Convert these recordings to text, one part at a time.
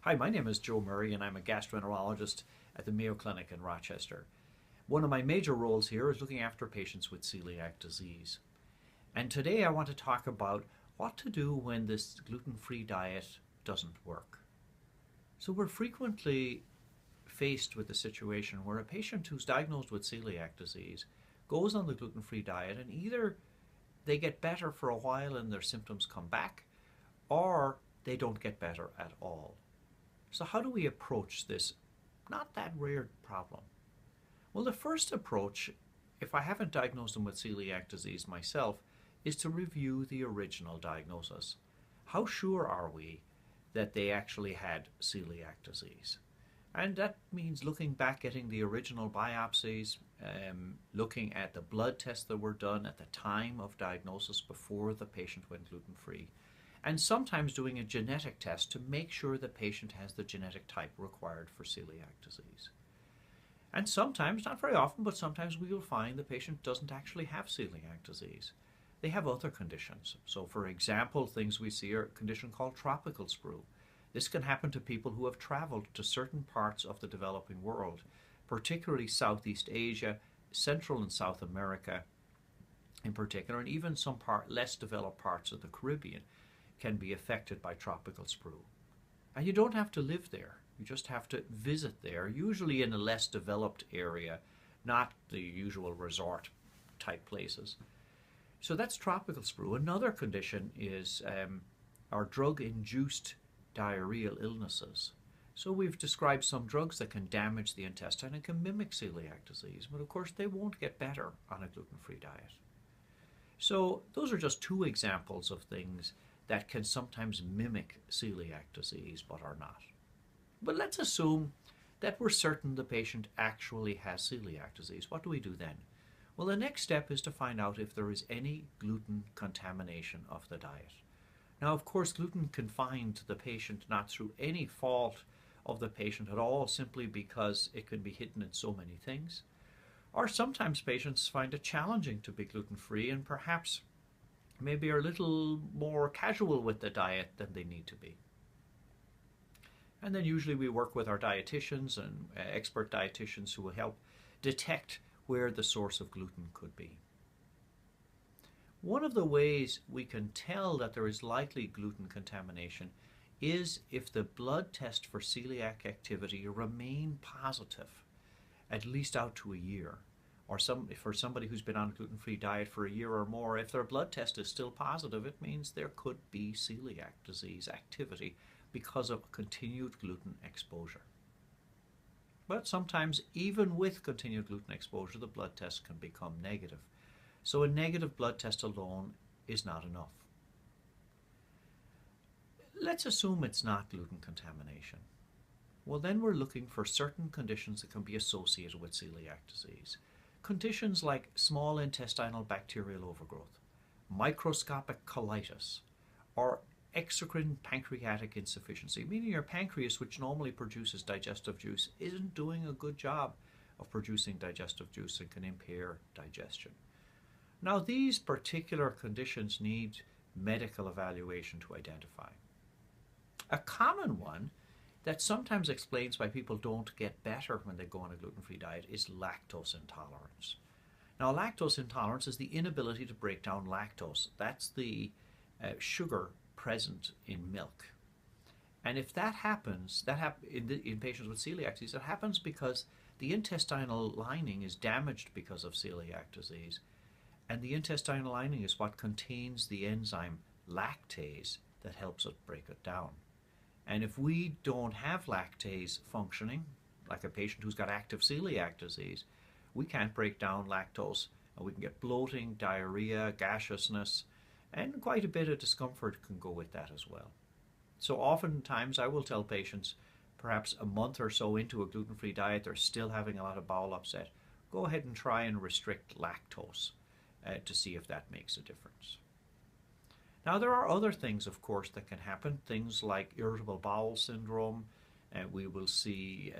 Hi, my name is Joe Murray and I'm a gastroenterologist at the Mayo Clinic in Rochester. One of my major roles here is looking after patients with celiac disease. And today I want to talk about what to do when this gluten-free diet doesn't work. So we're frequently faced with a situation where a patient who's diagnosed with celiac disease goes on the gluten-free diet and either they get better for a while and their symptoms come back, or they don't get better at all. So how do we approach this not that rare problem? Well, the first approach, if I haven't diagnosed them with celiac disease myself, is to review the original diagnosis. How sure are we that they actually had celiac disease? And that means looking back, getting the original biopsies, looking at the blood tests that were done at the time of diagnosis before the patient went gluten-free, and sometimes doing a genetic test to make sure the patient has the genetic type required for celiac disease. And sometimes, not very often, but sometimes we will find the patient doesn't actually have celiac disease. They have other conditions. So for example, things we see are a condition called tropical sprue. This can happen to people who have traveled to certain parts of the developing world, particularly Southeast Asia, Central and South America in particular, and even some less developed parts of the Caribbean can be affected by tropical sprue. And you don't have to live there. You just have to visit there, usually in a less developed area, not the usual resort type places. So that's tropical sprue. Another condition is our drug-induced diarrheal illnesses. So we've described some drugs that can damage the intestine and can mimic celiac disease, but of course they won't get better on a gluten-free diet. So those are just two examples of things that can sometimes mimic celiac disease but are not. But let's assume that we're certain the patient actually has celiac disease. What do we do then? Well, the next step is to find out if there is any gluten contamination of the diet. Now, of course, gluten can find the patient not through any fault of the patient at all, simply because it can be hidden in so many things. Or sometimes patients find it challenging to be gluten-free and perhaps maybe are a little more casual with the diet than they need to be. And then usually we work with our dietitians and expert dietitians who will help detect where the source of gluten could be. One of the ways we can tell that there is likely gluten contamination is if the blood test for celiac activity remain positive at least out to a year. Or for somebody who's been on a gluten-free diet for a year or more, if their blood test is still positive, it means there could be celiac disease activity because of continued gluten exposure. But sometimes, even with continued gluten exposure, the blood test can become negative. So a negative blood test alone is not enough. Let's assume it's not gluten contamination. Well, then we're looking for certain conditions that can be associated with celiac disease. Conditions like small intestinal bacterial overgrowth, microscopic colitis, or exocrine pancreatic insufficiency, meaning your pancreas, which normally produces digestive juice, isn't doing a good job of producing digestive juice and can impair digestion. Now, these particular conditions need medical evaluation to identify. A common one that sometimes explains why people don't get better when they go on a gluten-free diet is lactose intolerance. Now, lactose intolerance is the inability to break down lactose. That's the sugar present in milk. And if that happens, in patients with celiac disease, it happens because the intestinal lining is damaged because of celiac disease. And the intestinal lining is what contains the enzyme lactase that helps us break it down. And if we don't have lactase functioning, like a patient who's got active celiac disease, we can't break down lactose, and we can get bloating, diarrhea, gaseousness, and quite a bit of discomfort can go with that as well. So oftentimes I will tell patients, perhaps a month or so into a gluten-free diet, they're still having a lot of bowel upset. Go ahead and try and restrict lactose to see if that makes a difference. Now, there are other things, of course, that can happen, things like irritable bowel syndrome. We will see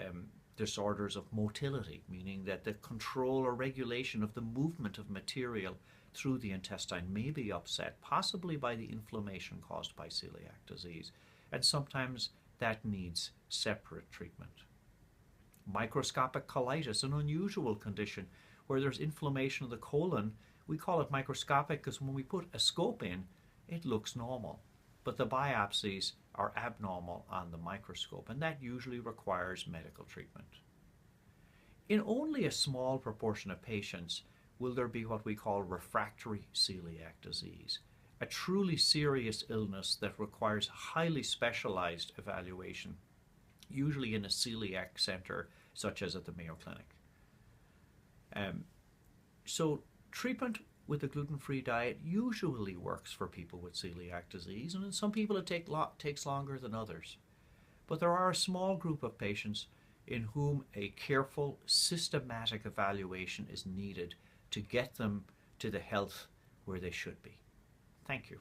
disorders of motility, meaning that the control or regulation of the movement of material through the intestine may be upset, possibly by the inflammation caused by celiac disease. And sometimes that needs separate treatment. Microscopic colitis, an unusual condition where there's inflammation of the colon. We call it microscopic because when we put a scope in, it looks normal, but the biopsies are abnormal on the microscope, and that usually requires medical treatment. In only a small proportion of patients will there be what we call refractory celiac disease, a truly serious illness that requires highly specialized evaluation, usually in a celiac center such as at the Mayo Clinic. So treatment with a gluten-free diet usually works for people with celiac disease, and in some people it takes longer than others. But there are a small group of patients in whom a careful, systematic evaluation is needed to get them to the health where they should be. Thank you.